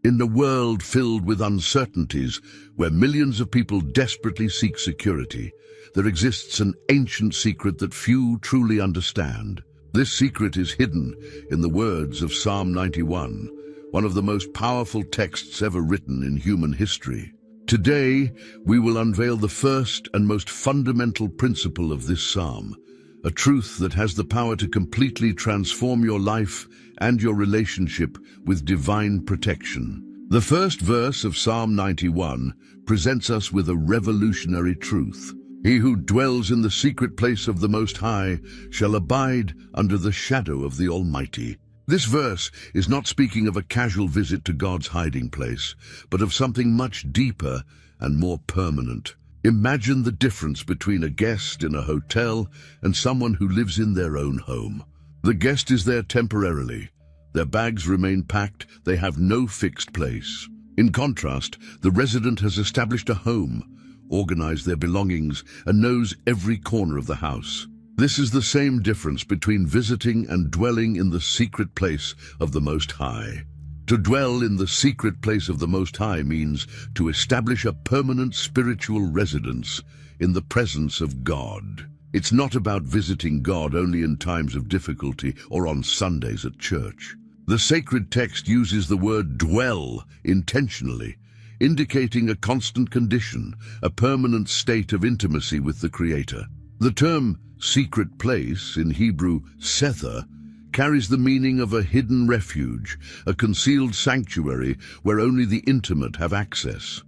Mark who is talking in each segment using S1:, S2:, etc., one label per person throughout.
S1: In a world filled with uncertainties, where millions of people desperately seek security, there exists an ancient secret that few truly understand. This secret is hidden in the words of Psalm 91, one of the most powerful texts ever written in human history. Today, we will unveil the first and most fundamental principle of this psalm, a truth that has the power to completely transform your life and your relationship with divine protection. The first verse of Psalm 91 presents us with a revolutionary truth. He who dwells in the secret place of the Most High shall abide under the shadow of the Almighty. This verse is not speaking of a casual visit to God's hiding place, but of something much deeper and more permanent. Imagine the difference between a guest in a hotel and someone who lives in their own home. The guest is there temporarily. Their bags remain packed, they have no fixed place. In contrast, the resident has established a home, organized their belongings, and knows every corner of the house. This is the same difference between visiting and dwelling in the secret place of the Most High. To dwell in the secret place of the Most High means to establish a permanent spiritual residence in the presence of God. It's not about visiting God only in times of difficulty or on Sundays at church. The sacred text uses the word dwell intentionally, indicating a constant condition, a permanent state of intimacy with the Creator. The term secret place, in Hebrew sether, carries the meaning of a hidden refuge, a concealed sanctuary where only the intimate have access.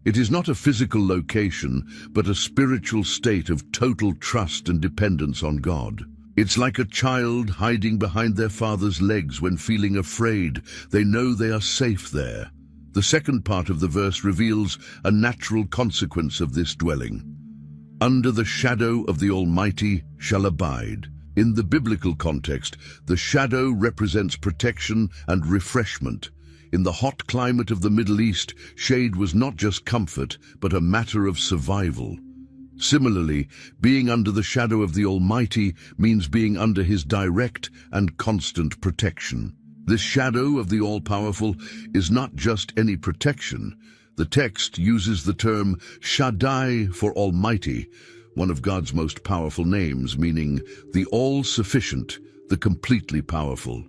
S1: It is not a physical location, but a spiritual state of total trust and dependence on God. It's like a child hiding behind their father's legs when feeling afraid. They know they are safe there. The second part of the verse reveals a natural consequence of this dwelling. Under the shadow of the Almighty shall abide. In the biblical context, the shadow represents protection and refreshment. In the hot climate of the Middle East, shade was not just comfort, but a matter of survival. Similarly, being under the shadow of the Almighty means being under His direct and constant protection. This shadow of the All-Powerful is not just any protection. The text uses the term Shaddai for Almighty, one of God's most powerful names, meaning the all-sufficient, the completely powerful.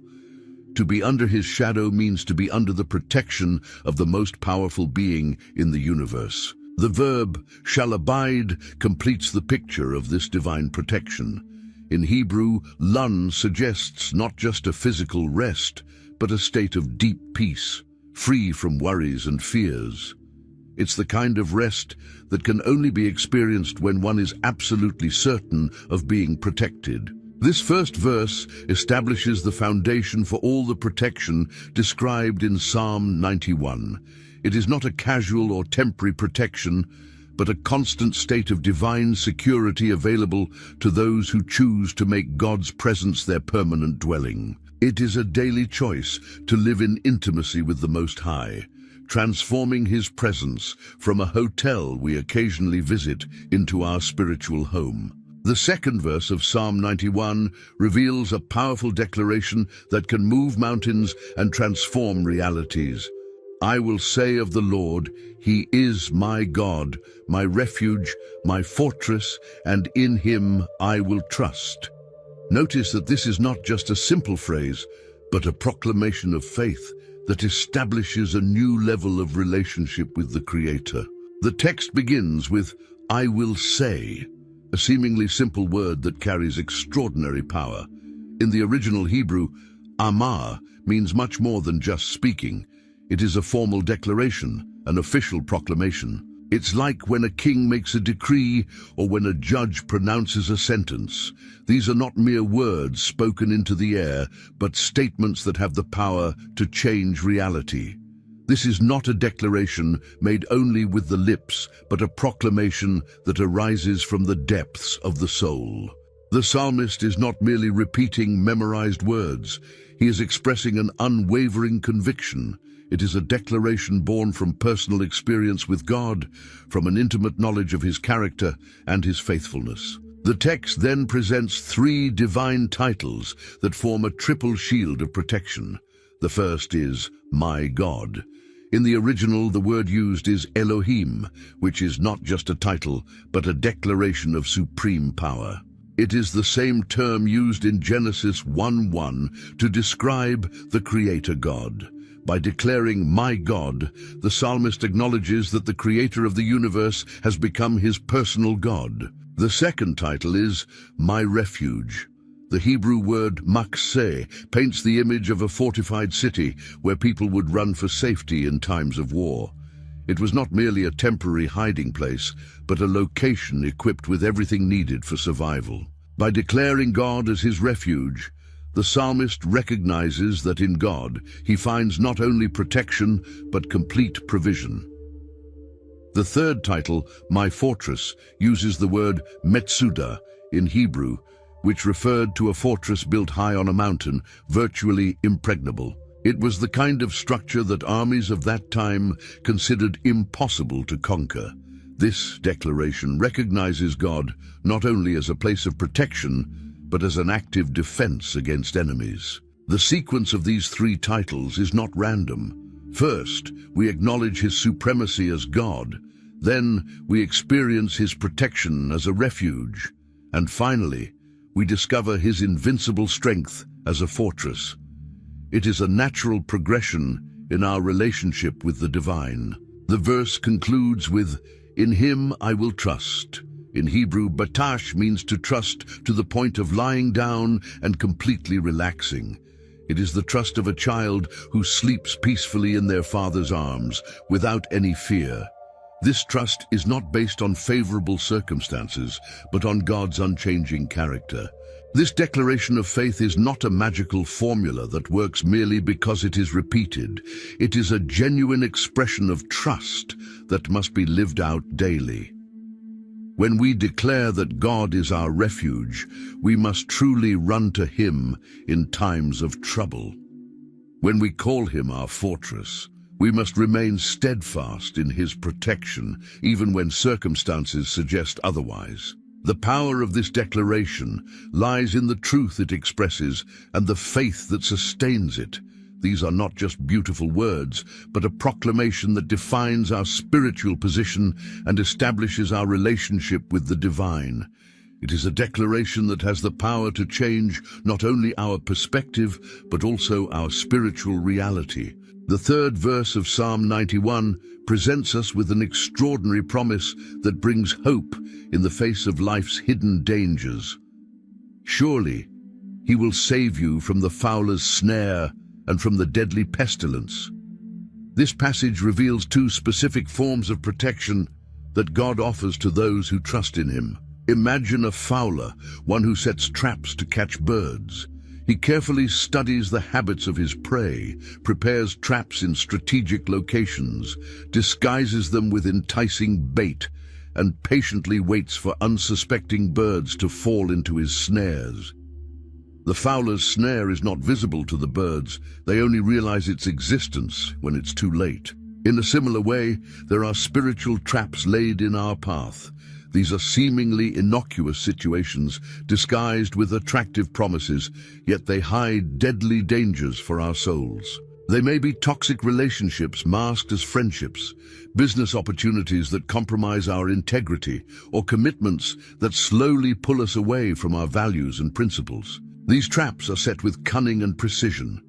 S1: To be under His shadow means to be under the protection of the most powerful being in the universe. The verb shall abide completes the picture of this divine protection. In Hebrew, lun suggests not just a physical rest, but a state of deep peace, free from worries and fears. It's the kind of rest that can only be experienced when one is absolutely certain of being protected. This first verse establishes the foundation for all the protection described in Psalm 91. It is not a casual or temporary protection, but a constant state of divine security available to those who choose to make God's presence their permanent dwelling. It is a daily choice to live in intimacy with the Most High, transforming His presence from a hotel we occasionally visit into our spiritual home. The second verse of Psalm 91 reveals a powerful declaration that can move mountains and transform realities. I will say of the Lord, He is my God, my refuge, my fortress, and in Him I will trust. Notice that this is not just a simple phrase, but a proclamation of faith that establishes a new level of relationship with the Creator. The text begins with, I will say, a seemingly simple word that carries extraordinary power. In the original Hebrew, amar means much more than just speaking. It is a formal declaration, an official proclamation. It's like when a king makes a decree or when a judge pronounces a sentence. These are not mere words spoken into the air, but statements that have the power to change reality. This is not a declaration made only with the lips, but a proclamation that arises from the depths of the soul. The psalmist is not merely repeating memorized words. He is expressing an unwavering conviction. It is a declaration born from personal experience with God, from an intimate knowledge of His character and His faithfulness. The text then presents three divine titles that form a triple shield of protection. The first is, My God. In the original, the word used is Elohim, which is not just a title, but a declaration of supreme power. It is the same term used in Genesis 1:1 to describe the Creator God. By declaring, "My God," the psalmist acknowledges that the Creator of the universe has become his personal God. The second title is My Refuge. The Hebrew word makseh paints the image of a fortified city where people would run for safety in times of war. It was not merely a temporary hiding place, but a location equipped with everything needed for survival. By declaring God as his refuge, the psalmist recognizes that in God he finds not only protection, but complete provision. The third title, My Fortress, uses the word Metsudah in Hebrew, which referred to a fortress built high on a mountain, virtually impregnable. It was the kind of structure that armies of that time considered impossible to conquer. This declaration recognizes God not only as a place of protection, but as an active defense against enemies. The sequence of these three titles is not random. First, we acknowledge his supremacy as God. Then, we experience his protection as a refuge. And finally, we discover his invincible strength as a fortress. It is a natural progression in our relationship with the divine. The verse concludes with, "In him I will trust." In Hebrew, batash means to trust to the point of lying down and completely relaxing. It is the trust of a child who sleeps peacefully in their father's arms without any fear. This trust is not based on favorable circumstances, but on God's unchanging character. This declaration of faith is not a magical formula that works merely because it is repeated. It is a genuine expression of trust that must be lived out daily. When we declare that God is our refuge, we must truly run to him in times of trouble. When we call him our fortress, we must remain steadfast in his protection, even when circumstances suggest otherwise. The power of this declaration lies in the truth it expresses and the faith that sustains it. These are not just beautiful words, but a proclamation that defines our spiritual position and establishes our relationship with the divine. It is a declaration that has the power to change not only our perspective, but also our spiritual reality. The third verse of Psalm 91 presents us with an extraordinary promise that brings hope in the face of life's hidden dangers. Surely, he will save you from the fowler's snare and from the deadly pestilence. This passage reveals two specific forms of protection that God offers to those who trust in him. Imagine a fowler, one who sets traps to catch birds. He carefully studies the habits of his prey, prepares traps in strategic locations, disguises them with enticing bait, and patiently waits for unsuspecting birds to fall into his snares. The fowler's snare is not visible to the birds. They only realize its existence when it's too late. In a similar way, there are spiritual traps laid in our path. These are seemingly innocuous situations, disguised with attractive promises, yet they hide deadly dangers for our souls. They may be toxic relationships masked as friendships, business opportunities that compromise our integrity, or commitments that slowly pull us away from our values and principles. These traps are set with cunning and precision.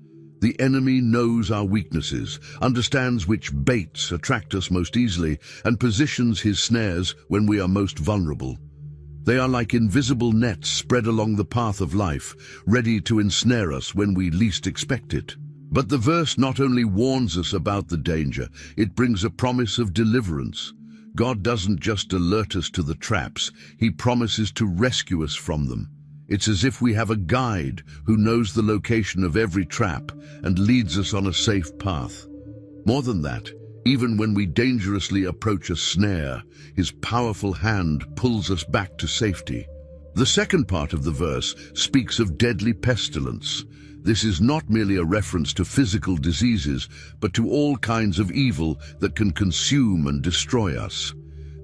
S1: The enemy knows our weaknesses, understands which baits attract us most easily, and positions his snares when we are most vulnerable. They are like invisible nets spread along the path of life, ready to ensnare us when we least expect it. But the verse not only warns us about the danger, it brings a promise of deliverance. God doesn't just alert us to the traps, he promises to rescue us from them. It's as if we have a guide who knows the location of every trap and leads us on a safe path. More than that, even when we dangerously approach a snare, his powerful hand pulls us back to safety. The second part of the verse speaks of deadly pestilence. This is not merely a reference to physical diseases, but to all kinds of evil that can consume and destroy us.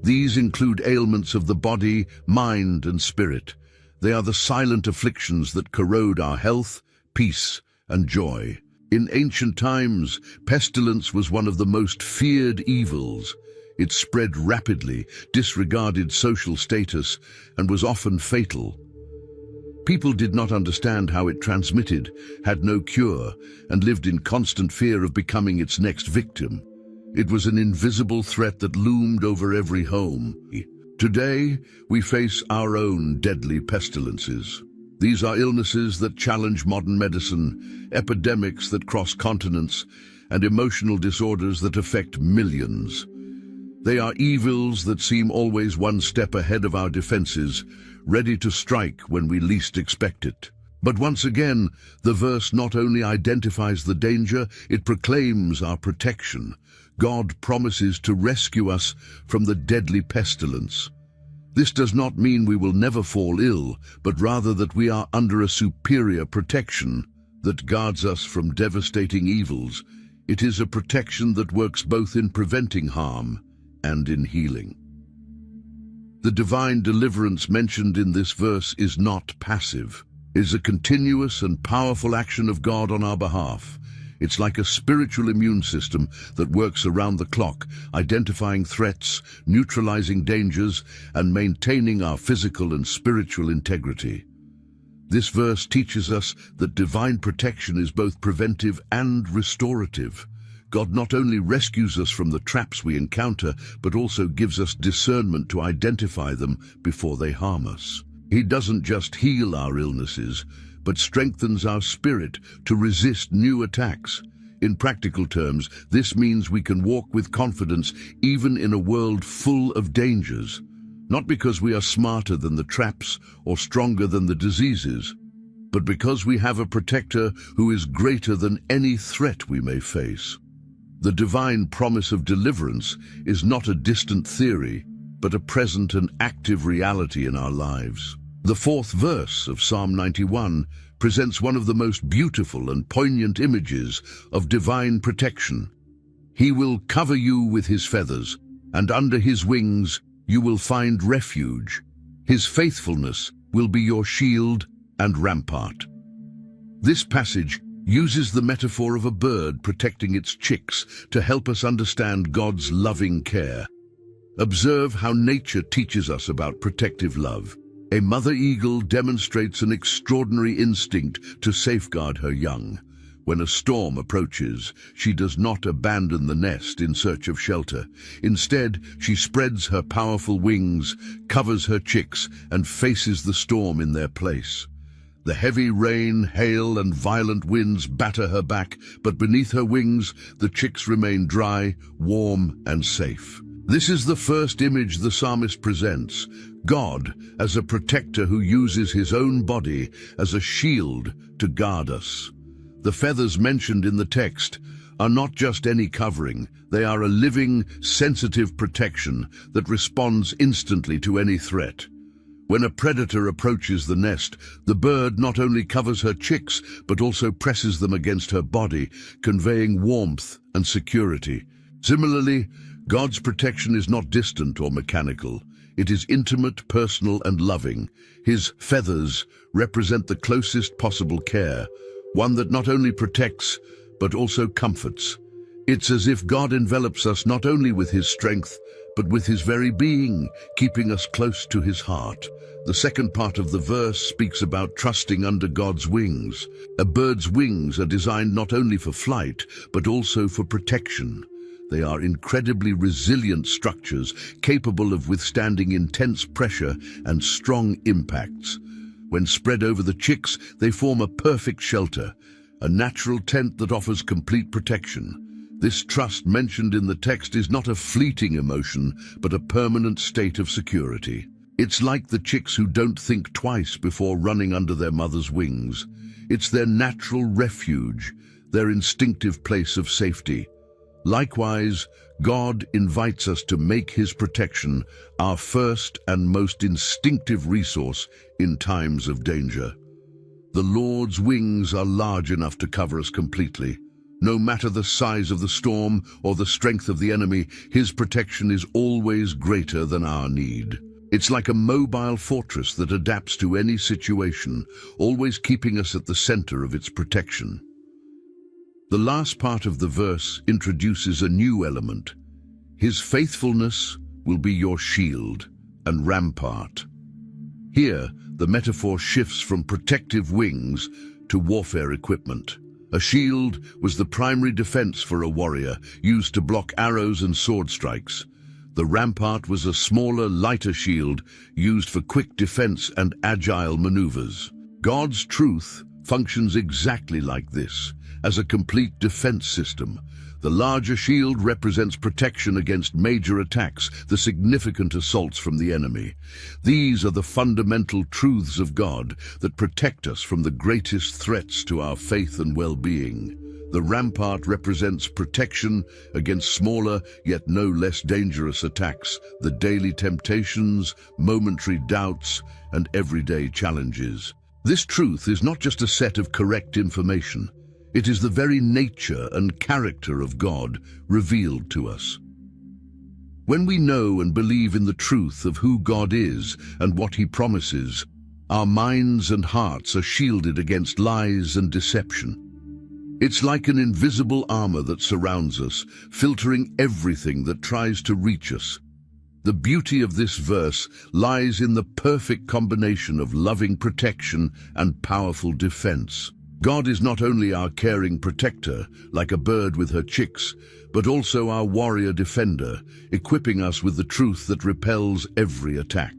S1: These include ailments of the body, mind, and spirit. They are the silent afflictions that corrode our health, peace, and joy. In ancient times, pestilence was one of the most feared evils. It spread rapidly, disregarded social status, and was often fatal. People did not understand how it transmitted, had no cure, and lived in constant fear of becoming its next victim. It was an invisible threat that loomed over every home. Today, we face our own deadly pestilences. These are illnesses that challenge modern medicine, epidemics that cross continents, and emotional disorders that affect millions. They are evils that seem always one step ahead of our defenses, ready to strike when we least expect it. But once again, the verse not only identifies the danger, it proclaims our protection. God promises to rescue us from the deadly pestilence. This does not mean we will never fall ill, but rather that we are under a superior protection that guards us from devastating evils. It is a protection that works both in preventing harm and in healing. The divine deliverance mentioned in this verse is not passive. It is a continuous and powerful action of God on our behalf. It's like a spiritual immune system that works around the clock, identifying threats, neutralizing dangers, and maintaining our physical and spiritual integrity. This verse teaches us that divine protection is both preventive and restorative. God not only rescues us from the traps we encounter, but also gives us discernment to identify them before they harm us. He doesn't just heal our illnesses, but strengthens our spirit to resist new attacks. In practical terms, this means we can walk with confidence even in a world full of dangers, not because we are smarter than the traps or stronger than the diseases, but because we have a protector who is greater than any threat we may face. The divine promise of deliverance is not a distant theory, but a present and active reality in our lives. The fourth verse of Psalm 91 presents one of the most beautiful and poignant images of divine protection. He will cover you with his feathers, and under his wings you will find refuge. His faithfulness will be your shield and rampart. This passage uses the metaphor of a bird protecting its chicks to help us understand God's loving care. Observe how nature teaches us about protective love. A mother eagle demonstrates an extraordinary instinct to safeguard her young. When a storm approaches, she does not abandon the nest in search of shelter. Instead, she spreads her powerful wings, covers her chicks, and faces the storm in their place. The heavy rain, hail, and violent winds batter her back, but beneath her wings, the chicks remain dry, warm, and safe. This is the first image the psalmist presents: God as a protector who uses his own body as a shield to guard us. The feathers mentioned in the text are not just any covering, they are a living, sensitive protection that responds instantly to any threat. When a predator approaches the nest, the bird not only covers her chicks, but also presses them against her body, conveying warmth and security. Similarly, God's protection is not distant or mechanical. It is intimate, personal, and loving. His feathers represent the closest possible care, one that not only protects, but also comforts. It's as if God envelops us not only with his strength, but with his very being, keeping us close to his heart. The second part of the verse speaks about trusting under God's wings. A bird's wings are designed not only for flight, but also for protection. They are incredibly resilient structures, capable of withstanding intense pressure and strong impacts. When spread over the chicks, they form a perfect shelter, a natural tent that offers complete protection. This trust mentioned in the text is not a fleeting emotion, but a permanent state of security. It's like the chicks who don't think twice before running under their mother's wings. It's their natural refuge, their instinctive place of safety. Likewise, God invites us to make his protection our first and most instinctive resource in times of danger. The Lord's wings are large enough to cover us completely. No matter the size of the storm or the strength of the enemy, his protection is always greater than our need. It's like a mobile fortress that adapts to any situation, always keeping us at the center of its protection. The last part of the verse introduces a new element. His faithfulness will be your shield and rampart. Here, the metaphor shifts from protective wings to warfare equipment. A shield was the primary defense for a warrior, used to block arrows and sword strikes. The rampart was a smaller, lighter shield used for quick defense and agile maneuvers. God's truth functions exactly like this, as a complete defense system. The larger shield represents protection against major attacks, the significant assaults from the enemy. These are the fundamental truths of God that protect us from the greatest threats to our faith and well-being. The rampart represents protection against smaller yet no less dangerous attacks, the daily temptations, momentary doubts, and everyday challenges. This truth is not just a set of correct information. It is the very nature and character of God revealed to us. When we know and believe in the truth of who God is and what He promises, our minds and hearts are shielded against lies and deception. It's like an invisible armor that surrounds us, filtering everything that tries to reach us. The beauty of this verse lies in the perfect combination of loving protection and powerful defense. God is not only our caring protector, like a bird with her chicks, but also our warrior defender, equipping us with the truth that repels every attack.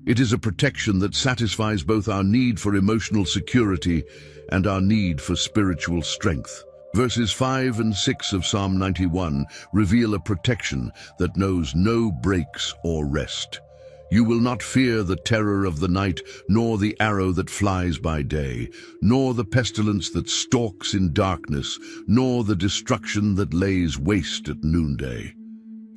S1: It is a protection that satisfies both our need for emotional security and our need for spiritual strength. Verses 5 and 6 of Psalm 91 reveal a protection that knows no breaks or rest. You will not fear the terror of the night, nor the arrow that flies by day, nor the pestilence that stalks in darkness, nor the destruction that lays waste at noonday.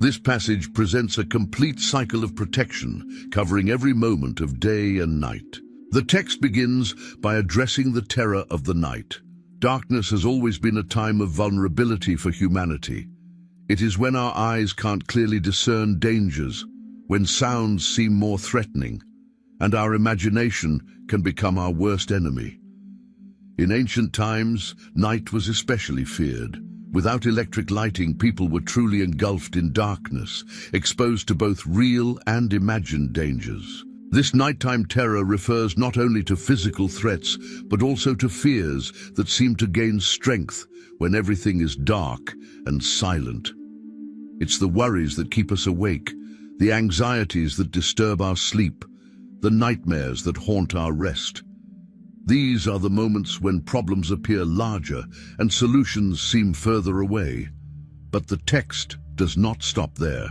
S1: This passage presents a complete cycle of protection, covering every moment of day and night. The text begins by addressing the terror of the night. Darkness has always been a time of vulnerability for humanity. It is when our eyes can't clearly discern dangers, when sounds seem more threatening, and our imagination can become our worst enemy. In ancient times, night was especially feared. Without electric lighting, people were truly engulfed in darkness, exposed to both real and imagined dangers. This nighttime terror refers not only to physical threats, but also to fears that seem to gain strength when everything is dark and silent. It's the worries that keep us awake, the anxieties that disturb our sleep, the nightmares that haunt our rest. These are the moments when problems appear larger and solutions seem further away. But the text does not stop there.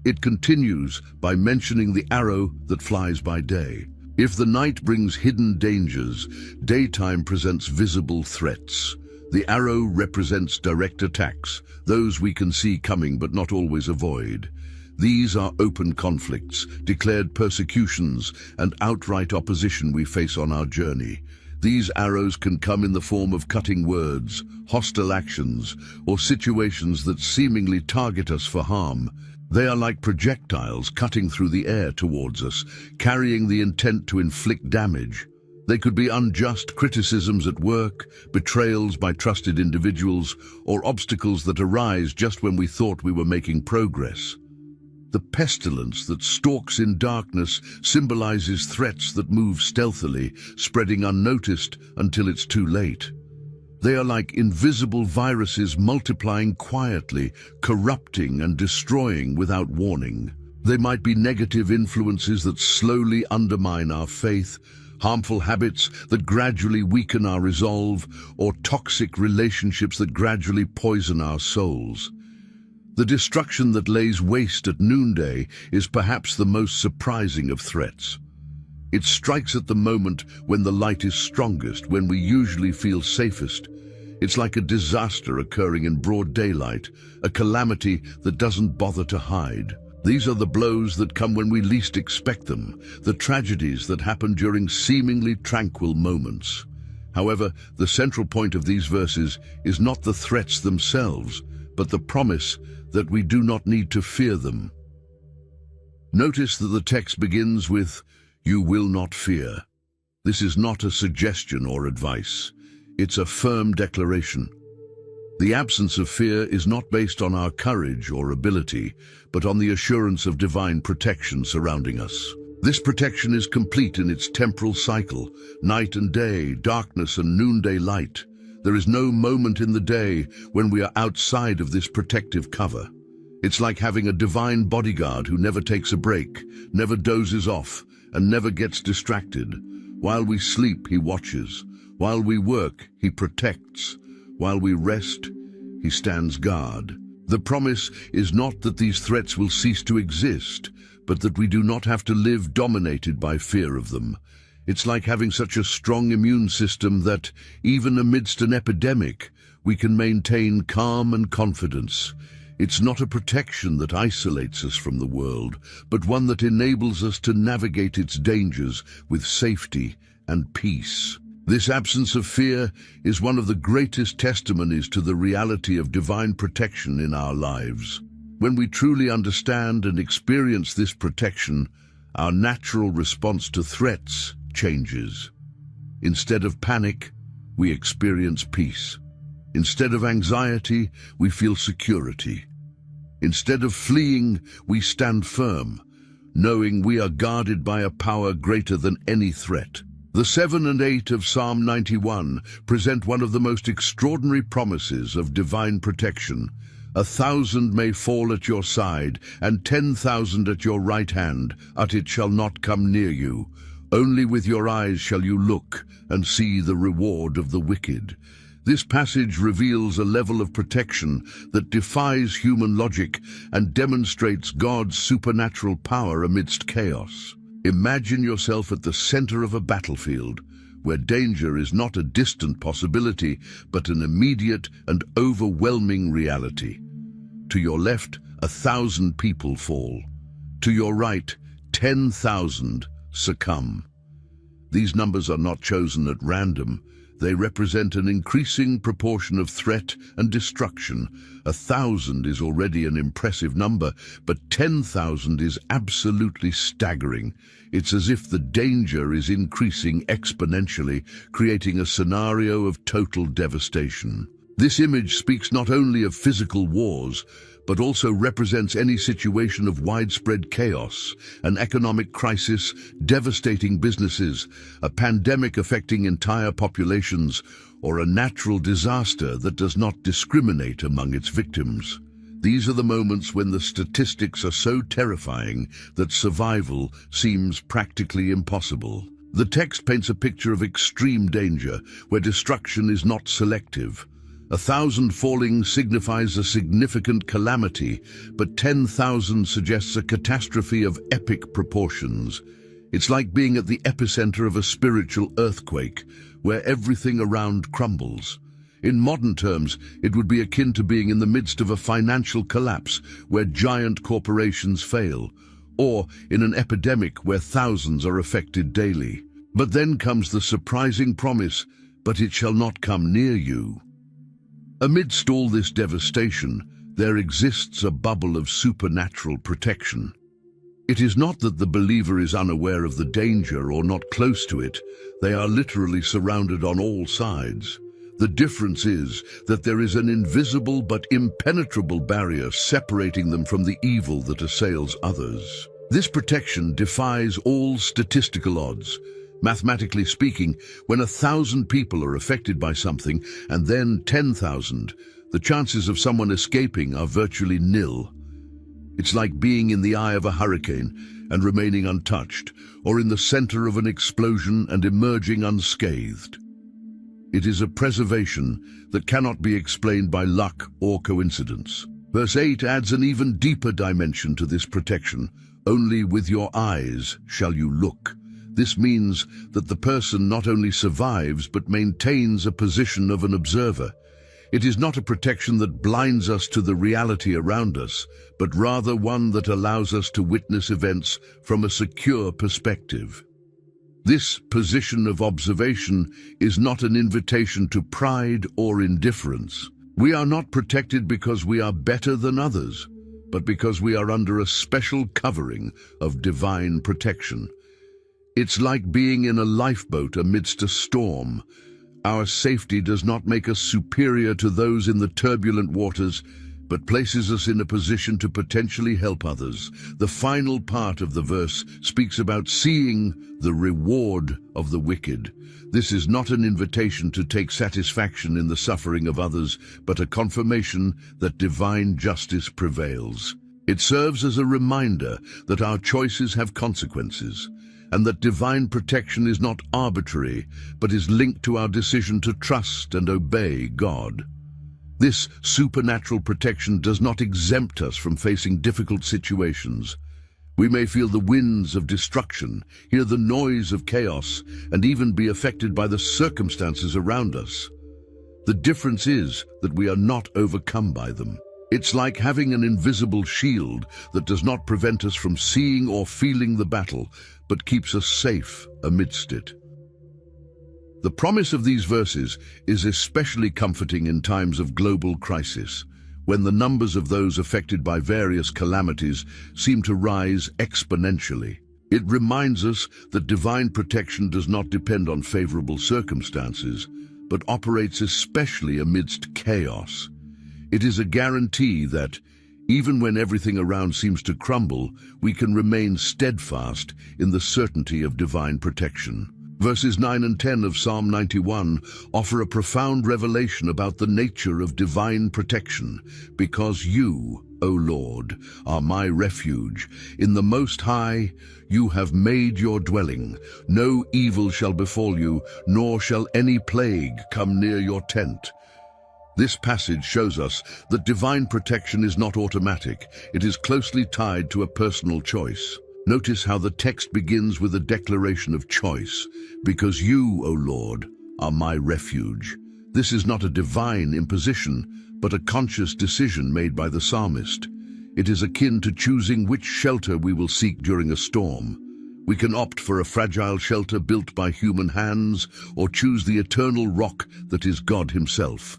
S1: It continues by mentioning the arrow that flies by day. If the night brings hidden dangers, daytime presents visible threats. The arrow represents direct attacks, those we can see coming but not always avoid. These are open conflicts, declared persecutions, and outright opposition we face on our journey. These arrows can come in the form of cutting words, hostile actions, or situations that seemingly target us for harm. They are like projectiles cutting through the air towards us, carrying the intent to inflict damage. They could be unjust criticisms at work, betrayals by trusted individuals, or obstacles that arise just when we thought we were making progress. The pestilence that stalks in darkness symbolizes threats that move stealthily, spreading unnoticed until it's too late. They are like invisible viruses multiplying quietly, corrupting and destroying without warning. They might be negative influences that slowly undermine our faith, harmful habits that gradually weaken our resolve, or toxic relationships that gradually poison our souls. The destruction that lays waste at noonday is perhaps the most surprising of threats. It strikes at the moment when the light is strongest, when we usually feel safest. It's like a disaster occurring in broad daylight, a calamity that doesn't bother to hide. These are the blows that come when we least expect them, the tragedies that happen during seemingly tranquil moments. However, the central point of these verses is not the threats themselves, but the promise that we do not need to fear them. Notice that the text begins with, "You will not fear." This is not a suggestion or advice. It's a firm declaration. The absence of fear is not based on our courage or ability, but on the assurance of divine protection surrounding us. This protection is complete in its temporal cycle, night and day, darkness and noonday light. There is no moment in the day when we are outside of this protective cover. It's like having a divine bodyguard who never takes a break, never dozes off, and never gets distracted. While we sleep, he watches. While we work, he protects. While we rest, he stands guard. The promise is not that these threats will cease to exist, but that we do not have to live dominated by fear of them. It's like having such a strong immune system that, even amidst an epidemic, we can maintain calm and confidence. It's not a protection that isolates us from the world, but one that enables us to navigate its dangers with safety and peace. This absence of fear is one of the greatest testimonies to the reality of divine protection in our lives. When we truly understand and experience this protection, our natural response to threats changes. Instead of panic, we experience peace. Instead of anxiety, we feel security. Instead of fleeing, we stand firm, knowing we are guarded by a power greater than any threat. The 7 and 8 of Psalm 91 present one of the most extraordinary promises of divine protection. 1,000 may fall at your side, and 10,000 at your right hand, but it shall not come near you. Only with your eyes shall you look and see the reward of the wicked. This passage reveals a level of protection that defies human logic and demonstrates God's supernatural power amidst chaos. Imagine yourself at the center of a battlefield, where danger is not a distant possibility, but an immediate and overwhelming reality. To your left, 1,000 people fall. To your right, 10,000 succumb. These numbers are not chosen at random. They represent an increasing proportion of threat and destruction. 1,000 is already an impressive number, but 10,000 is absolutely staggering. It's as if the danger is increasing exponentially, creating a scenario of total devastation. This image speaks not only of physical wars, but also represents any situation of widespread chaos, an economic crisis, devastating businesses, a pandemic affecting entire populations, or a natural disaster that does not discriminate among its victims. These are the moments when the statistics are so terrifying that survival seems practically impossible. The text paints a picture of extreme danger, where destruction is not selective. 1,000 falling signifies a significant calamity, but 10,000 suggests a catastrophe of epic proportions. It's like being at the epicenter of a spiritual earthquake, where everything around crumbles. In modern terms, it would be akin to being in the midst of a financial collapse, where giant corporations fail, or in an epidemic where thousands are affected daily. But then comes the surprising promise, "But it shall not come near you." Amidst all this devastation, there exists a bubble of supernatural protection. It is not that the believer is unaware of the danger or not close to it. They are literally surrounded on all sides. The difference is that there is an invisible but impenetrable barrier separating them from the evil that assails others. This protection defies all statistical odds. Mathematically speaking, when 1,000 people are affected by something, and then 10,000, the chances of someone escaping are virtually nil. It's like being in the eye of a hurricane and remaining untouched, or in the center of an explosion and emerging unscathed. It is a preservation that cannot be explained by luck or coincidence. Verse 8 adds an even deeper dimension to this protection. Only with your eyes shall you look. This means that the person not only survives but maintains a position of an observer. It is not a protection that blinds us to the reality around us, but rather one that allows us to witness events from a secure perspective. This position of observation is not an invitation to pride or indifference. We are not protected because we are better than others, but because we are under a special covering of divine protection. It's like being in a lifeboat amidst a storm, Our safety does not make us superior to those in the turbulent waters, but places us in a position to potentially help others. The final part of the verse speaks about seeing the reward of the wicked. This is not an invitation to take satisfaction in the suffering of others, but a confirmation that divine justice prevails. It serves as a reminder that our choices have consequences, and that divine protection is not arbitrary, but is linked to our decision to trust and obey God. This supernatural protection does not exempt us from facing difficult situations. We may feel the winds of destruction, hear the noise of chaos, and even be affected by the circumstances around us. The difference is that we are not overcome by them. It's like having an invisible shield that does not prevent us from seeing or feeling the battle, but keeps us safe amidst it. The promise of these verses is especially comforting in times of global crisis, when the numbers of those affected by various calamities seem to rise exponentially. It reminds us that divine protection does not depend on favorable circumstances, but operates especially amidst chaos. It is a guarantee that, even when everything around seems to crumble, we can remain steadfast in the certainty of divine protection. Verses 9 and 10 of Psalm 91 offer a profound revelation about the nature of divine protection. Because you, O Lord, are my refuge. In the Most High you have made your dwelling. No evil shall befall you, nor shall any plague come near your tent. This passage shows us that divine protection is not automatic. It is closely tied to a personal choice. Notice how the text begins with a declaration of choice. Because you, O Lord, are my refuge. This is not a divine imposition, but a conscious decision made by the psalmist. It is akin to choosing which shelter we will seek during a storm. We can opt for a fragile shelter built by human hands, or choose the eternal rock that is God Himself.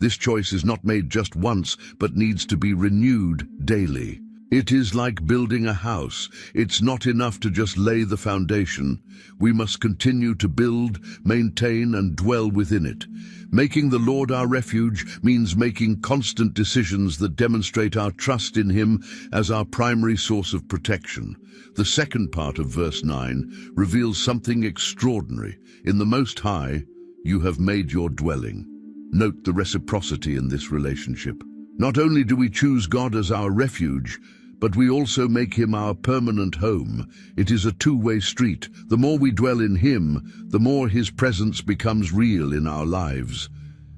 S1: This choice is not made just once, but needs to be renewed daily. It is like building a house. It's not enough to just lay the foundation. We must continue to build, maintain, and dwell within it. Making the Lord our refuge means making constant decisions that demonstrate our trust in Him as our primary source of protection. The second part of verse 9 reveals something extraordinary. In the Most High, you have made your dwelling. Note the reciprocity in this relationship. Not only do we choose God as our refuge, but we also make Him our permanent home. It is a two-way street. The more we dwell in Him, the more His presence becomes real in our lives.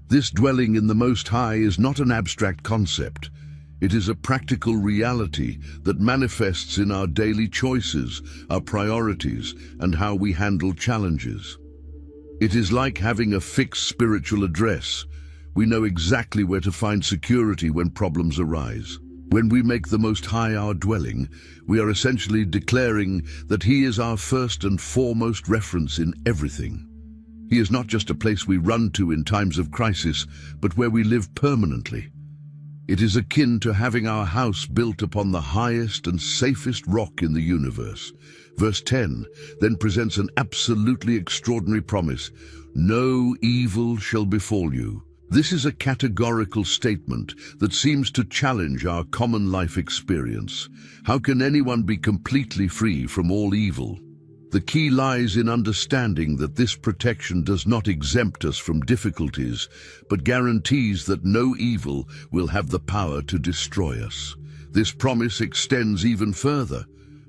S1: This dwelling in the Most High is not an abstract concept. It is a practical reality that manifests in our daily choices, our priorities, and how we handle challenges. It is like having a fixed spiritual address. We know exactly where to find security when problems arise. When we make the Most High our dwelling, we are essentially declaring that He is our first and foremost reference in everything. He is not just a place we run to in times of crisis, but where we live permanently. It is akin to having our house built upon the highest and safest rock in the universe. Verse 10 then presents an absolutely extraordinary promise. No evil shall befall you. This is a categorical statement that seems to challenge our common life experience. How can anyone be completely free from all evil? The key lies in understanding that this protection does not exempt us from difficulties, but guarantees that no evil will have the power to destroy us. This promise extends even further.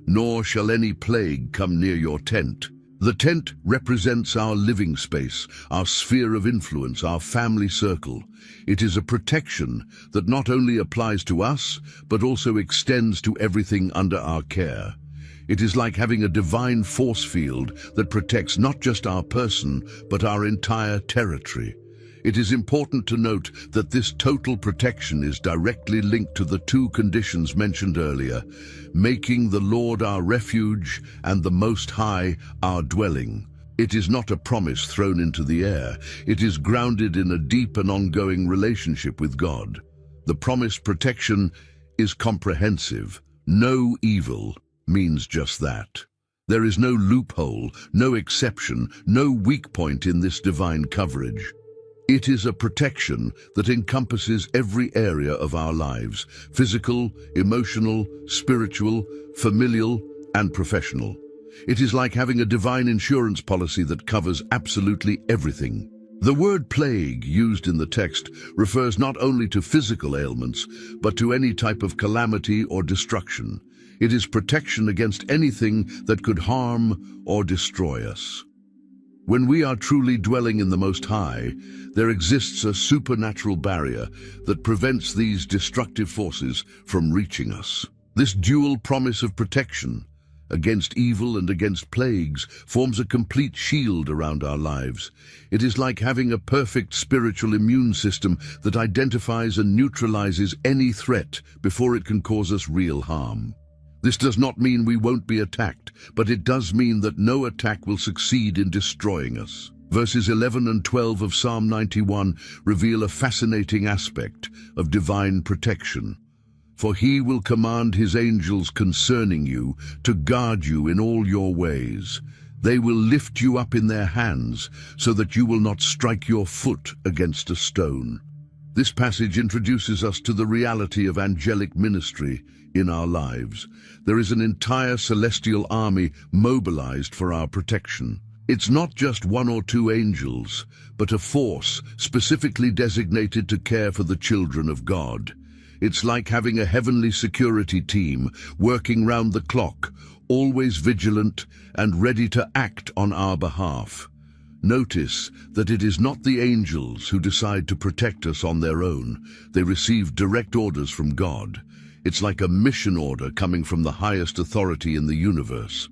S1: Nor shall any plague come near your tent. The tent represents our living space, our sphere of influence, our family circle. It is a protection that not only applies to us, but also extends to everything under our care. It is like having a divine force field that protects not just our person, but our entire territory. It is important to note that this total protection is directly linked to the two conditions mentioned earlier, making the Lord our refuge and the Most High our dwelling. It is not a promise thrown into the air. It is grounded in a deep and ongoing relationship with God. The promised protection is comprehensive. No evil means just that. There is no loophole, no exception, no weak point in this divine coverage. It is a protection that encompasses every area of our lives: physical, emotional, spiritual, familial, and professional. It is like having a divine insurance policy that covers absolutely everything. The word plague used in the text refers not only to physical ailments, but to any type of calamity or destruction. It is protection against anything that could harm or destroy us. When we are truly dwelling in the Most High, there exists a supernatural barrier that prevents these destructive forces from reaching us. This dual promise of protection against evil and against plagues forms a complete shield around our lives. It is like having a perfect spiritual immune system that identifies and neutralizes any threat before it can cause us real harm. This does not mean we won't be attacked, but it does mean that no attack will succeed in destroying us. Verses 11 and 12 of Psalm 91 reveal a fascinating aspect of divine protection. For he will command his angels concerning you to guard you in all your ways. They will lift you up in their hands so that you will not strike your foot against a stone. This passage introduces us to the reality of angelic ministry in our lives. There is an entire celestial army mobilized for our protection. It's not just one or two angels, but a force specifically designated to care for the children of God. It's like having a heavenly security team working round the clock, always vigilant and ready to act on our behalf. Notice that it is not the angels who decide to protect us on their own. They receive direct orders from God. It's like a mission order coming from the highest authority in the universe.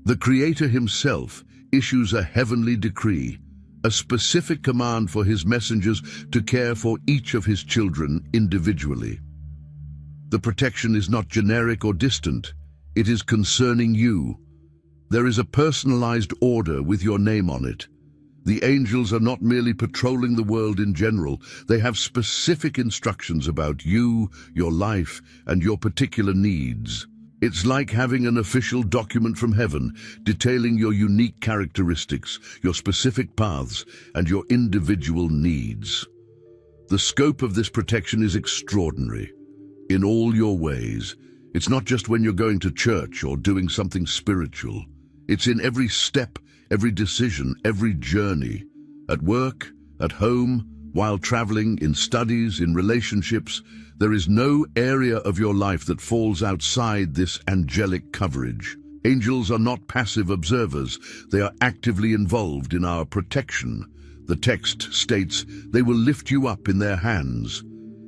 S1: The Creator himself issues a heavenly decree, a specific command for his messengers to care for each of his children individually. The protection is not generic or distant. It is concerning you. There is a personalized order with your name on it. The angels are not merely patrolling the world in general. They have specific instructions about you, your life, and your particular needs. It's like having an official document from heaven detailing your unique characteristics, your specific paths, and your individual needs. The scope of this protection is extraordinary. In all your ways, it's not just when you're going to church or doing something spiritual. It's in every step, every decision, every journey. At work, at home, while traveling, in studies, in relationships, there is no area of your life that falls outside this angelic coverage. Angels are not passive observers. They are actively involved in our protection. The text states, "They will lift you up in their hands."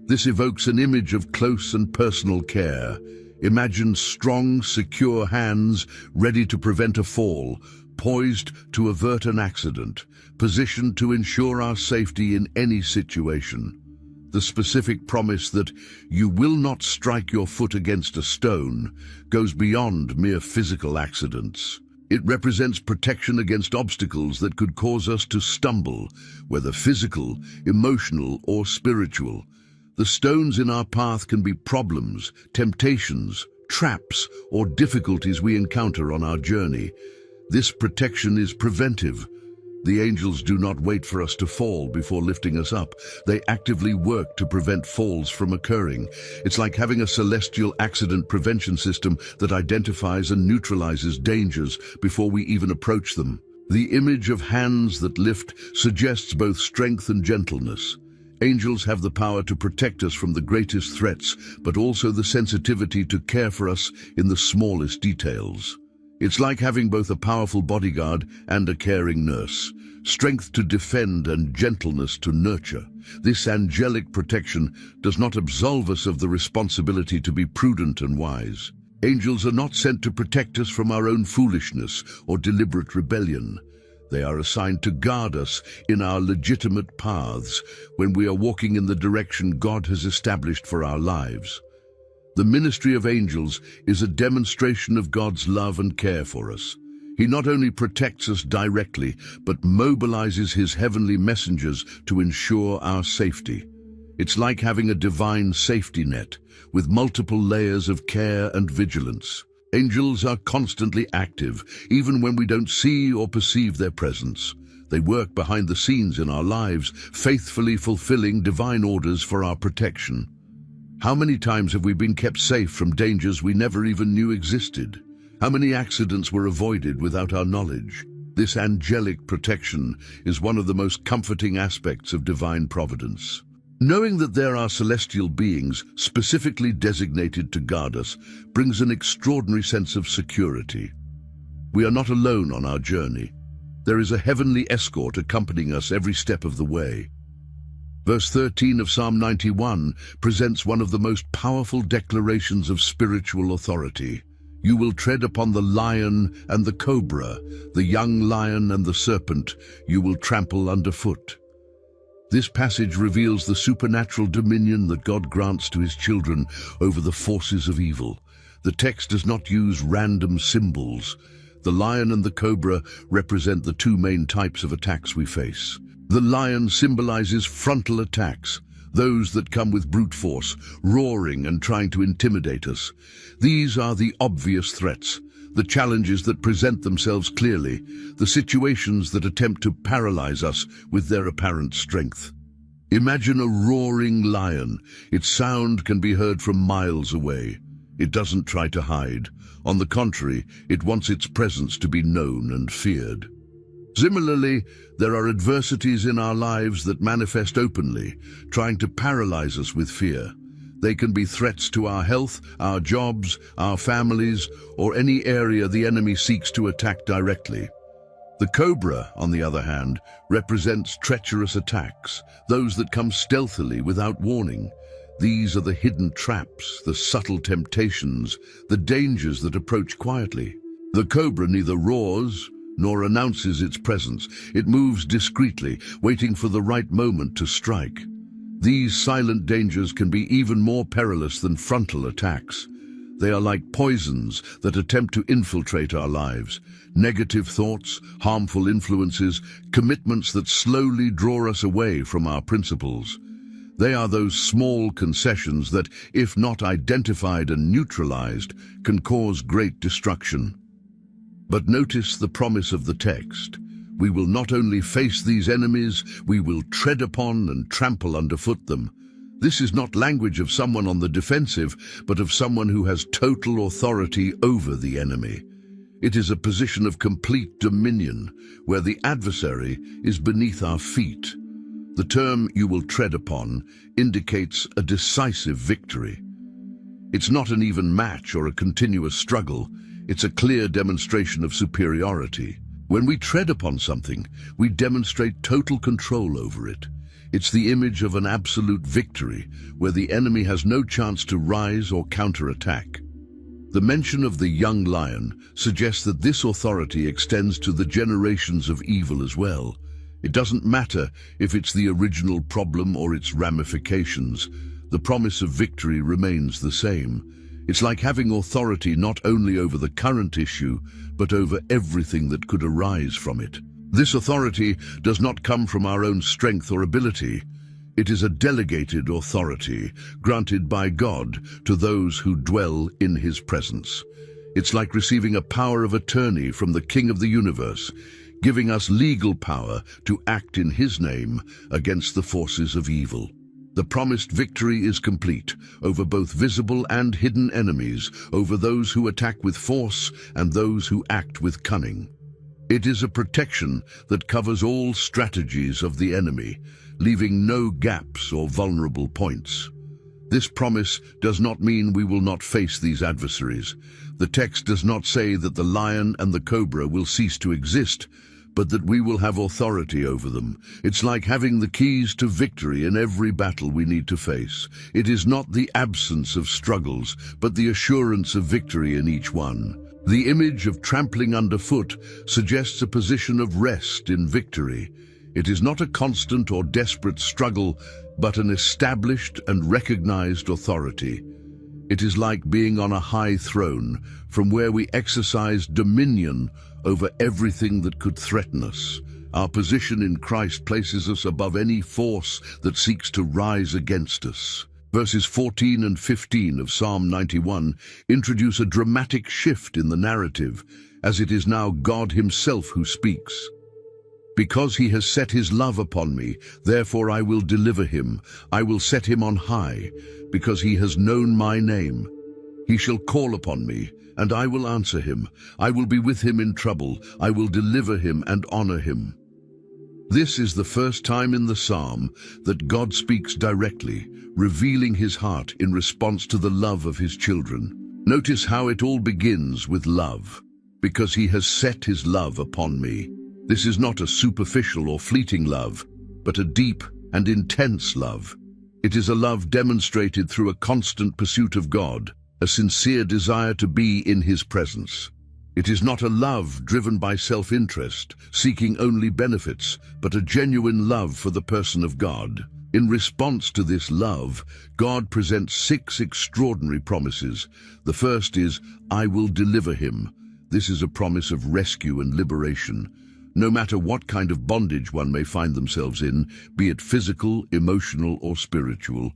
S1: This evokes an image of close and personal care. Imagine strong, secure hands ready to prevent a fall, poised to avert an accident, positioned to ensure our safety in any situation. The specific promise that you will not strike your foot against a stone goes beyond mere physical accidents. It represents protection against obstacles that could cause us to stumble, whether physical, emotional, or spiritual. The stones in our path can be problems, temptations, traps, or difficulties we encounter on our journey. This protection is preventive. The angels do not wait for us to fall before lifting us up. They actively work to prevent falls from occurring. It's like having a celestial accident prevention system that identifies and neutralizes dangers before we even approach them. The image of hands that lift suggests both strength and gentleness. Angels have the power to protect us from the greatest threats, but also the sensitivity to care for us in the smallest details. It's like having both a powerful bodyguard and a caring nurse, strength to defend and gentleness to nurture. This angelic protection does not absolve us of the responsibility to be prudent and wise. Angels are not sent to protect us from our own foolishness or deliberate rebellion. They are assigned to guard us in our legitimate paths when we are walking in the direction God has established for our lives. The ministry of angels is a demonstration of God's love and care for us. He not only protects us directly, but mobilizes his heavenly messengers to ensure our safety. It's like having a divine safety net with multiple layers of care and vigilance. Angels are constantly active, even when we don't see or perceive their presence. They work behind the scenes in our lives, faithfully fulfilling divine orders for our protection. How many times have we been kept safe from dangers we never even knew existed? How many accidents were avoided without our knowledge? This angelic protection is one of the most comforting aspects of divine providence. Knowing that there are celestial beings specifically designated to guard us brings an extraordinary sense of security. We are not alone on our journey. There is a heavenly escort accompanying us every step of the way. Verse 13 of Psalm 91 presents one of the most powerful declarations of spiritual authority. You will tread upon the lion and the cobra, the young lion and the serpent you will trample underfoot. This passage reveals the supernatural dominion that God grants to his children over the forces of evil. The text does not use random symbols. The lion and the cobra represent the two main types of attacks we face. The lion symbolizes frontal attacks, those that come with brute force, roaring and trying to intimidate us. These are the obvious threats, the challenges that present themselves clearly, the situations that attempt to paralyze us with their apparent strength. Imagine a roaring lion. Its sound can be heard from miles away. It doesn't try to hide. On the contrary, it wants its presence to be known and feared. Similarly, there are adversities in our lives that manifest openly, trying to paralyze us with fear. They can be threats to our health, our jobs, our families, or any area the enemy seeks to attack directly. The cobra, on the other hand, represents treacherous attacks, those that come stealthily without warning. These are the hidden traps, the subtle temptations, the dangers that approach quietly. The cobra neither roars nor announces its presence. It moves discreetly, waiting for the right moment to strike. These silent dangers can be even more perilous than frontal attacks. They are like poisons that attempt to infiltrate our lives. Negative thoughts, harmful influences, commitments that slowly draw us away from our principles. They are those small concessions that, if not identified and neutralized, can cause great destruction. But notice the promise of the text. We will not only face these enemies, we will tread upon and trample underfoot them. This is not language of someone on the defensive, but of someone who has total authority over the enemy. It is a position of complete dominion, where the adversary is beneath our feet. The term "you will tread upon" indicates a decisive victory. It's not an even match or a continuous struggle. It's a clear demonstration of superiority. When we tread upon something, we demonstrate total control over it. It's the image of an absolute victory, where the enemy has no chance to rise or counterattack. The mention of the young lion suggests that this authority extends to the generations of evil as well. It doesn't matter if it's the original problem or its ramifications. The promise of victory remains the same. It's like having authority not only over the current issue, but over everything that could arise from it. This authority does not come from our own strength or ability. It is a delegated authority granted by God to those who dwell in his presence. It's like receiving a power of attorney from the King of the universe, giving us legal power to act in his name against the forces of evil. The promised victory is complete over both visible and hidden enemies, over those who attack with force and those who act with cunning. It is a protection that covers all strategies of the enemy, leaving no gaps or vulnerable points. This promise does not mean we will not face these adversaries. The text does not say that the lion and the cobra will cease to exist, but that we will have authority over them. It's like having the keys to victory in every battle we need to face. It is not the absence of struggles, but the assurance of victory in each one. The image of trampling underfoot suggests a position of rest in victory. It is not a constant or desperate struggle, but an established and recognized authority. It is like being on a high throne, from where we exercise dominion over everything that could threaten us. Our position in Christ places us above any force that seeks to rise against us. Verses 14 and 15 of Psalm 91 introduce a dramatic shift in the narrative, as it is now God himself who speaks. Because he has set his love upon me, therefore I will deliver him. I will set him on high, because he has known my name. He shall call upon me, and I will answer him. I will be with him in trouble. I will deliver him and honor him. This is the first time in the psalm that God speaks directly, revealing his heart in response to the love of his children. Notice how it all begins with love. Because he has set his love upon me. This is not a superficial or fleeting love, but a deep and intense love. It is a love demonstrated through a constant pursuit of God, a sincere desire to be in his presence. It is not a love driven by self-interest, seeking only benefits, but a genuine love for the person of God. In response to this love, God presents 6 extraordinary promises. The first is, I will deliver him. This is a promise of rescue and liberation. No matter what kind of bondage one may find themselves in, be it physical, emotional, or spiritual,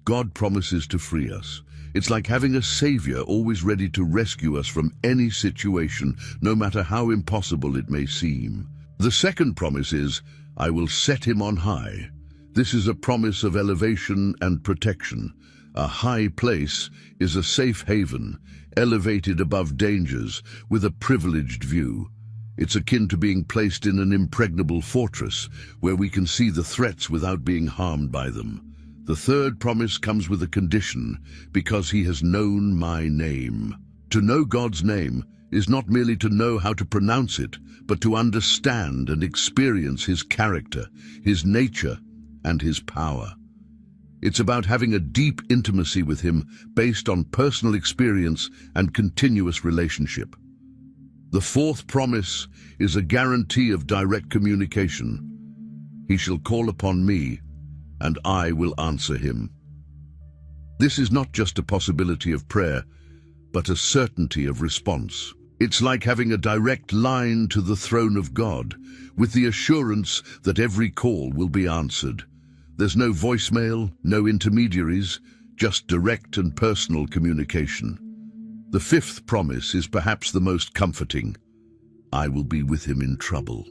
S1: God promises to free us. It's like having a savior always ready to rescue us from any situation, no matter how impossible it may seem. The second promise is, I will set him on high. This is a promise of elevation and protection. A high place is a safe haven, elevated above dangers, with a privileged view. It's akin to being placed in an impregnable fortress, where we can see the threats without being harmed by them. The third promise comes with a condition, because he has known my name. To know God's name is not merely to know how to pronounce it, but to understand and experience his character, his nature, and his power. It's about having a deep intimacy with him based on personal experience and continuous relationship. The fourth promise is a guarantee of direct communication. He shall call upon me, and I will answer him. This is not just a possibility of prayer, but a certainty of response. It's like having a direct line to the throne of God, with the assurance that every call will be answered. There's no voicemail, no intermediaries, just direct and personal communication. The fifth promise is perhaps the most comforting. I will be with him in trouble.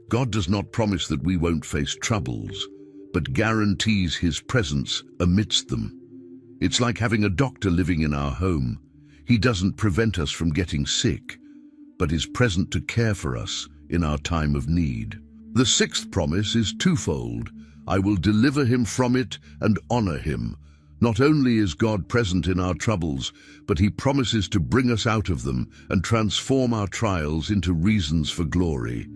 S1: God does not promise that we won't face troubles, but guarantees his presence amidst them. It's like having a doctor living in our home. He doesn't prevent us from getting sick, but is present to care for us in our time of need. The sixth promise is twofold. I will deliver him from it and honor him. Not only is God present in our troubles, but he promises to bring us out of them and transform our trials into reasons for glory.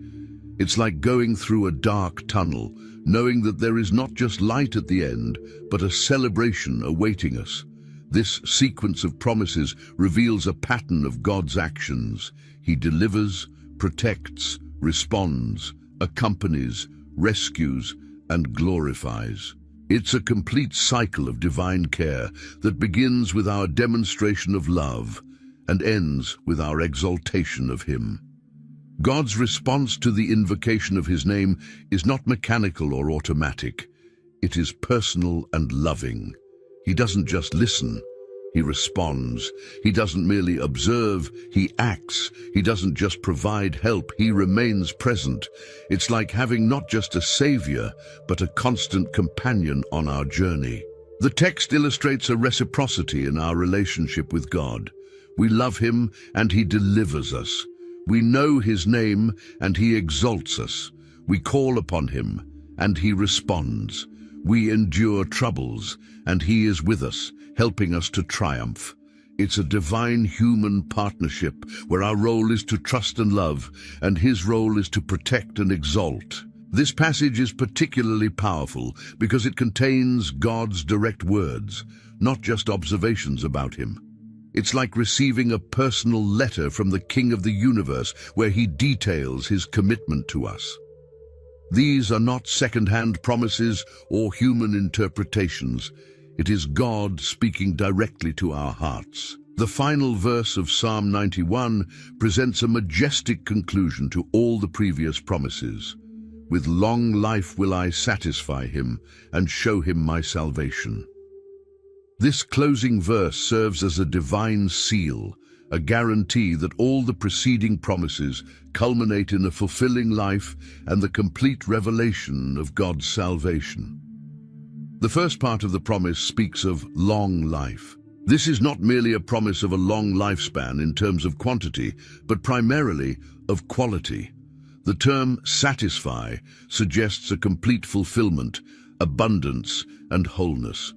S1: It's like going through a dark tunnel, knowing that there is not just light at the end, but a celebration awaiting us. This sequence of promises reveals a pattern of God's actions. He delivers, protects, responds, accompanies, rescues, and glorifies. It's a complete cycle of divine care that begins with our demonstration of love and ends with our exaltation of him. God's response to the invocation of his name is not mechanical or automatic. It is personal and loving. He doesn't just listen, he responds. He doesn't merely observe, he acts. He doesn't just provide help, he remains present. It's like having not just a savior, but a constant companion on our journey. The text illustrates a reciprocity in our relationship with God. We love him and he delivers us. We know his name and he exalts us. We call upon him and he responds. We endure troubles and he is with us, helping us to triumph. It's a divine human partnership where our role is to trust and love, and his role is to protect and exalt. This passage is particularly powerful because it contains God's direct words, not just observations about him. It's like receiving a personal letter from the King of the universe where he details his commitment to us. These are not second-hand promises or human interpretations. It is God speaking directly to our hearts. The final verse of Psalm 91 presents a majestic conclusion to all the previous promises. With long life will I satisfy him and show him my salvation. This closing verse serves as a divine seal, a guarantee that all the preceding promises culminate in a fulfilling life and the complete revelation of God's salvation. The first part of the promise speaks of long life. This is not merely a promise of a long lifespan in terms of quantity, but primarily of quality. The term satisfy suggests a complete fulfillment, abundance, and wholeness.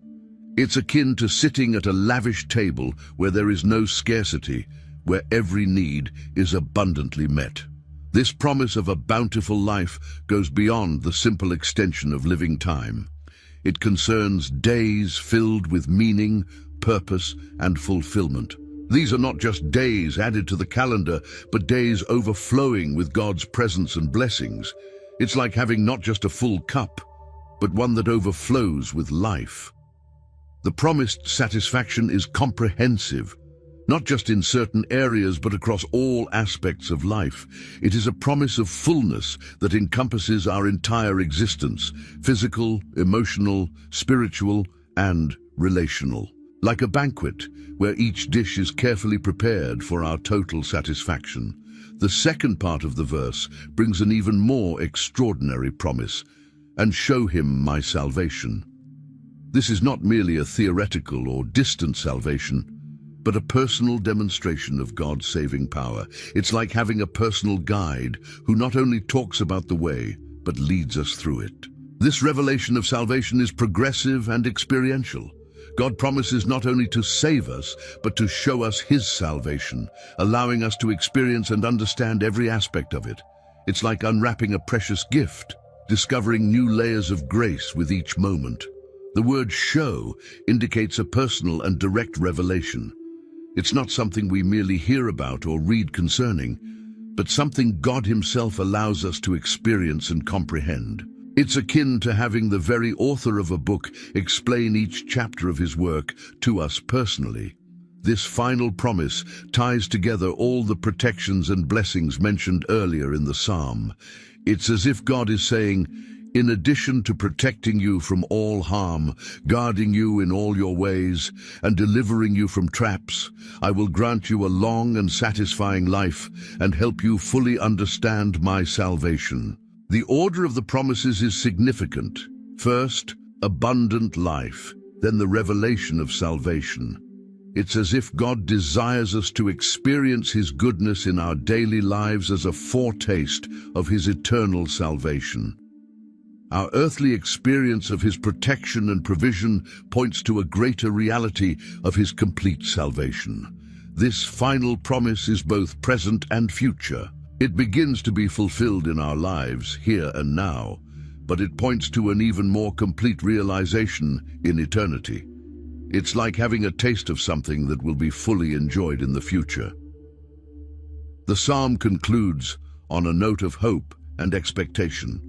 S1: It's akin to sitting at a lavish table where there is no scarcity, where every need is abundantly met. This promise of a bountiful life goes beyond the simple extension of living time. It concerns days filled with meaning, purpose, and fulfillment. These are not just days added to the calendar, but days overflowing with God's presence and blessings. It's like having not just a full cup, but one that overflows with life. The promised satisfaction is comprehensive, not just in certain areas, but across all aspects of life. It is a promise of fullness that encompasses our entire existence, physical, emotional, spiritual, and relational. Like a banquet, where each dish is carefully prepared for our total satisfaction. The second part of the verse brings an even more extraordinary promise, and show him my salvation. This is not merely a theoretical or distant salvation, but a personal demonstration of God's saving power. It's like having a personal guide who not only talks about the way, but leads us through it. This revelation of salvation is progressive and experiential. God promises not only to save us, but to show us his salvation, allowing us to experience and understand every aspect of it. It's like unwrapping a precious gift, discovering new layers of grace with each moment. The word show indicates a personal and direct revelation. It's not something we merely hear about or read concerning, but something God himself allows us to experience and comprehend. It's akin to having the very author of a book explain each chapter of his work to us personally. This final promise ties together all the protections and blessings mentioned earlier in the psalm. It's as if God is saying, in addition to protecting you from all harm, guarding you in all your ways, and delivering you from traps, I will grant you a long and satisfying life and help you fully understand my salvation. The order of the promises is significant. First, abundant life, then the revelation of salvation. It's as if God desires us to experience his goodness in our daily lives as a foretaste of his eternal salvation. Our earthly experience of his protection and provision points to a greater reality of his complete salvation. This final promise is both present and future. It begins to be fulfilled in our lives, here and now, but it points to an even more complete realization in eternity. It's like having a taste of something that will be fully enjoyed in the future. The psalm concludes on a note of hope and expectation.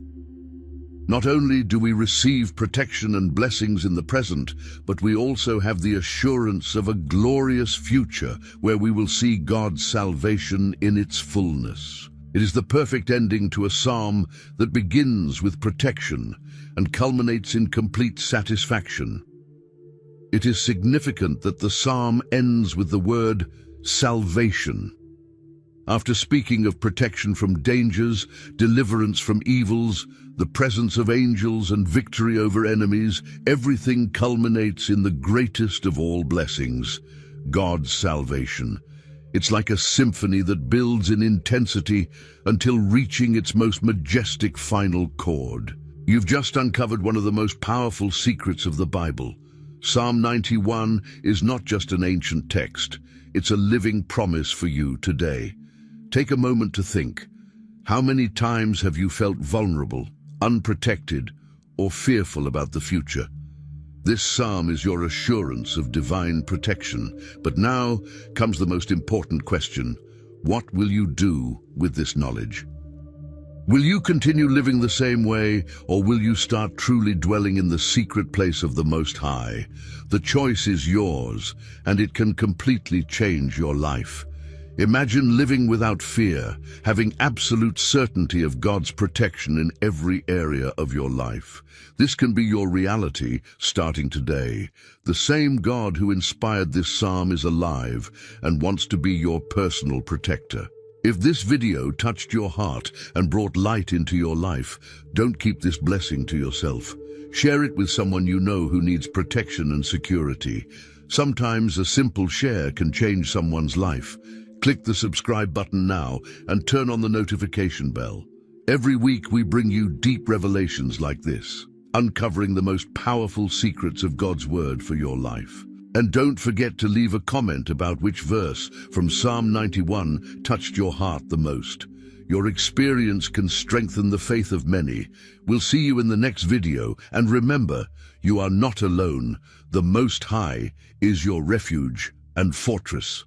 S1: Not only do we receive protection and blessings in the present, but we also have the assurance of a glorious future where we will see God's salvation in its fullness. It is the perfect ending to a psalm that begins with protection and culminates in complete satisfaction. It is significant that the psalm ends with the word salvation. After speaking of protection from dangers, deliverance from evils, the presence of angels and victory over enemies, everything culminates in the greatest of all blessings, God's salvation. It's like a symphony that builds in intensity until reaching its most majestic final chord. You've just uncovered one of the most powerful secrets of the Bible. Psalm 91 is not just an ancient text, it's a living promise for you today. Take a moment to think. How many times have you felt vulnerable, unprotected, or fearful about the future? This psalm is your assurance of divine protection. But now comes the most important question. What will you do with this knowledge? Will you continue living the same way, or will you start truly dwelling in the secret place of the Most High? The choice is yours, and it can completely change your life. Imagine living without fear, having absolute certainty of God's protection in every area of your life. This can be your reality starting today. The same God who inspired this psalm is alive and wants to be your personal protector. If this video touched your heart and brought light into your life, don't keep this blessing to yourself. Share it with someone you know who needs protection and security. Sometimes a simple share can change someone's life. Click the subscribe button now and turn on the notification bell. Every week we bring you deep revelations like this, uncovering the most powerful secrets of God's word for your life. And don't forget to leave a comment about which verse from Psalm 91 touched your heart the most. Your experience can strengthen the faith of many. We'll see you in the next video, and remember, you are not alone. The Most High is your refuge and fortress.